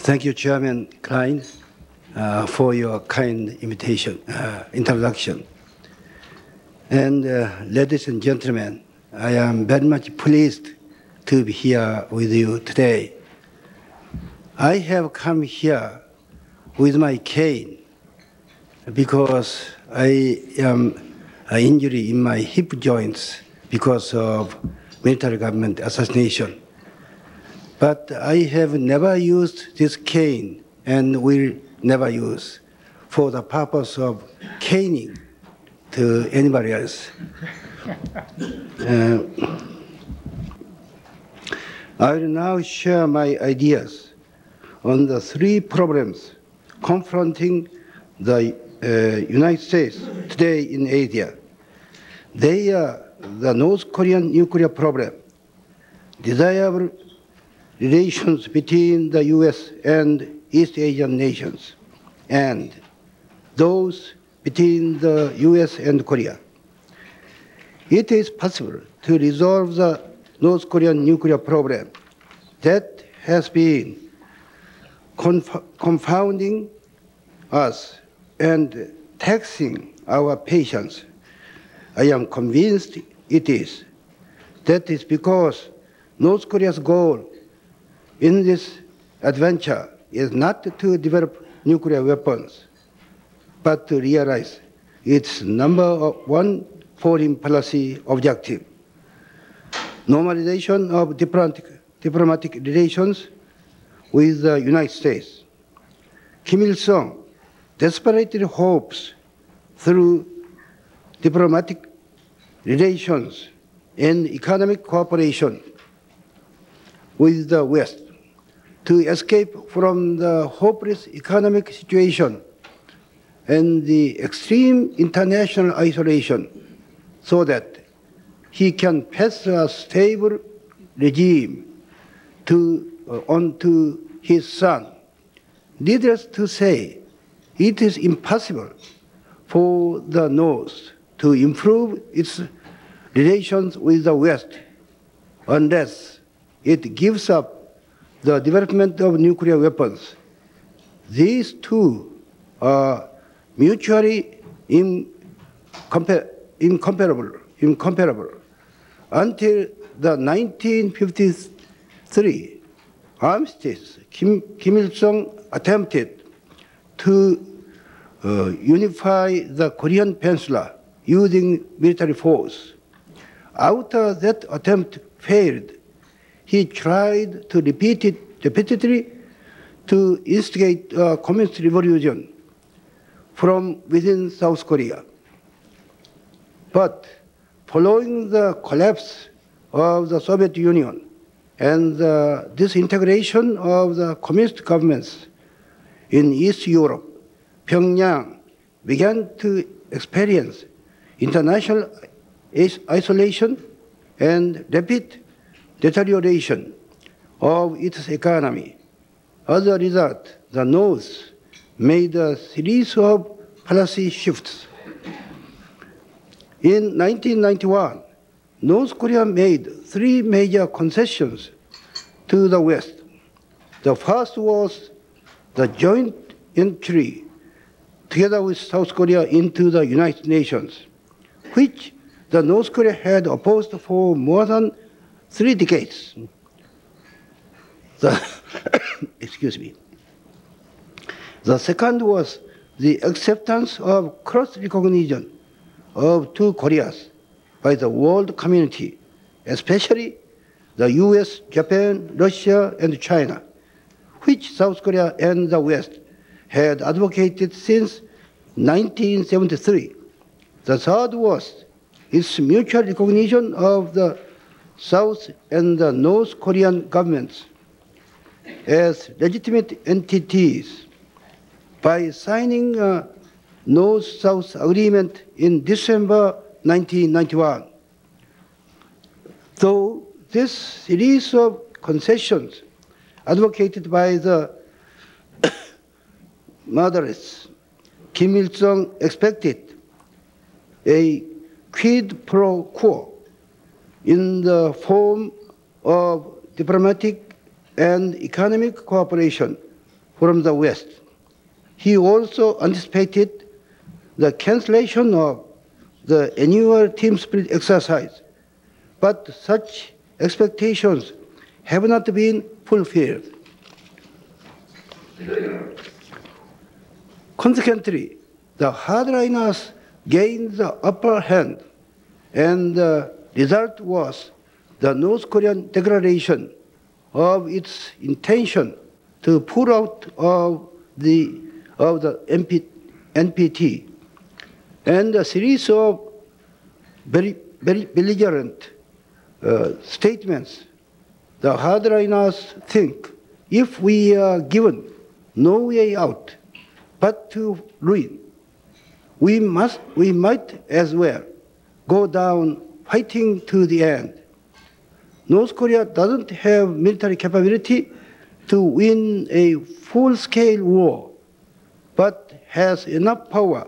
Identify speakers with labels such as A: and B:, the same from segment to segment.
A: Thank you, Chairman Klein, for your kind introduction. And ladies and gentlemen, I am very much pleased to be here with you today. I have come here with my cane because I am an injury in my hip joints because of military government assassination. But I have never used this cane and will never use for the purpose of caning to anybody else. I will now share my ideas on the three problems confronting the United States today in Asia. They are the North Korean nuclear problem, desirable relations between the US and East Asian nations, and those between the US and Korea. It is possible to resolve the North Korean nuclear problem that has been confounding us and taxing our patience. I am convinced it is. That is because North Korea's goal in this adventure is not to develop nuclear weapons, but to realize its number one foreign policy objective: normalization of diplomatic relations with the United States. Kim Il-sung desperately hopes through diplomatic relations and economic cooperation with the West to escape from the hopeless economic situation and the extreme international isolation so that he can pass a stable regime on to his son. Needless to say, it is impossible for the North to improve its relations with the West unless it gives up the development of nuclear weapons. These two are mutually incomparable. Until the 1953 armistice, Kim Il-sung attempted to unify the Korean peninsula using military force. After that attempt failed, he tried to repeatedly to instigate a communist revolution from within South Korea. But following the collapse of the Soviet Union and the disintegration of the communist governments in East Europe, Pyongyang began to experience international isolation and rapid deterioration of its economy. As a result, the North made a series of policy shifts. In 1991, North Korea made three major concessions to the West. The first was the joint entry, together with South Korea, into the United Nations, which the North Korea had opposed for more than 3 decades. Excuse me. The second was the acceptance of cross-recognition of two Koreas by the world community, especially the US, Japan, Russia, and China, which South Korea and the West had advocated since 1973. The third was its mutual recognition of the South and the North Korean governments as legitimate entities by signing a North-South agreement in December 1991. Though this series of concessions advocated by the moderates, Kim Il-sung expected a quid pro quo in the form of diplomatic and economic cooperation from the West. He also anticipated the cancellation of the annual team spirit exercise, but such expectations have not been fulfilled. Consequently, the hardliners gained the upper hand, and the result was the North Korean declaration of its intention to pull out of the NPT, and a series of very belligerent statements. The hardliners think if we are given no way out but to ruin, we might as well go down fighting to the end. North Korea doesn't have military capability to win a full-scale war, but has enough power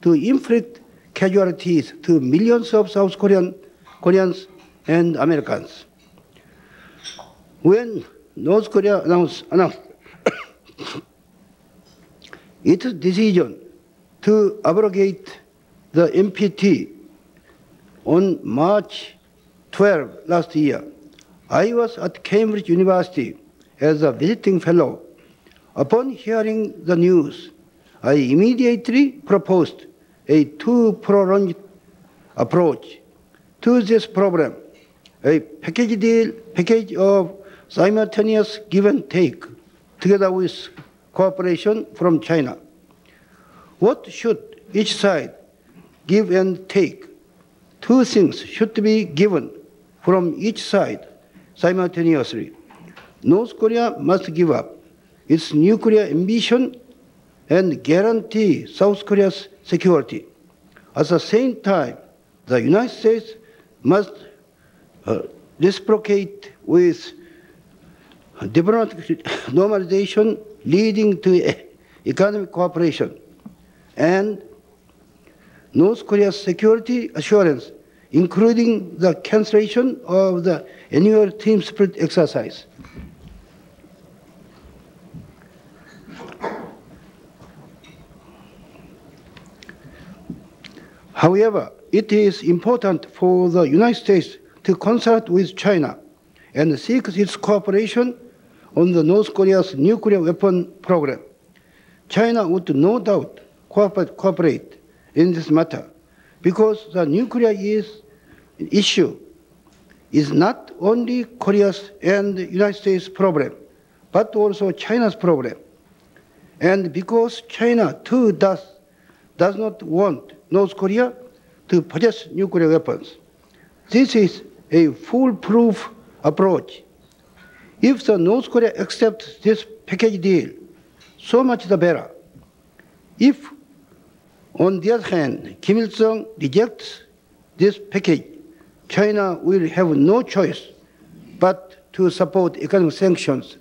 A: to inflict casualties to millions of South Koreans and Americans. When North Korea announced its decision to abrogate the NPT on March 12 last year, I was at Cambridge University as a visiting fellow. Upon hearing the news, I immediately proposed a two-pronged approach to this problem, a package of simultaneous give and take, together with cooperation from China. What should each side give and take? Two things should be given from each side simultaneously. North Korea must give up its nuclear ambition and guarantee South Korea's security. At the same time, the United States must reciprocate with diplomatic normalization leading to economic cooperation, and North Korea's security assurance, including the cancellation of the annual team spirit exercise. However, it is important for the United States to consult with China and seek its cooperation on the North Korea's nuclear weapon program. China would no doubt cooperate in this matter because the nuclear issue is not only Korea's and the United States problem, but also China's problem. And because China too does not want North Korea to possess nuclear weapons. This is a foolproof approach. If the North Korea accepts this package deal, so much the better. If, on the other hand, Kim Il-sung rejects this package, China will have no choice but to support economic sanctions,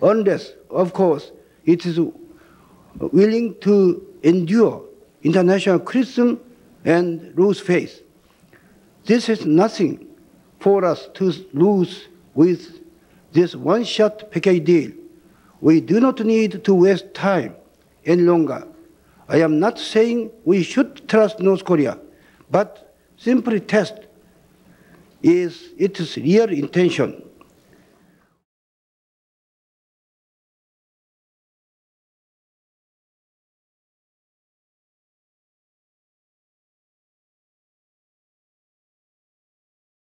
A: unless, of course, it is willing to endure international criticism and lose faith. This is nothing for us to lose with this one-shot package deal. We do not need to waste time any longer. I am not saying we should trust North Korea, but simply test its real intention.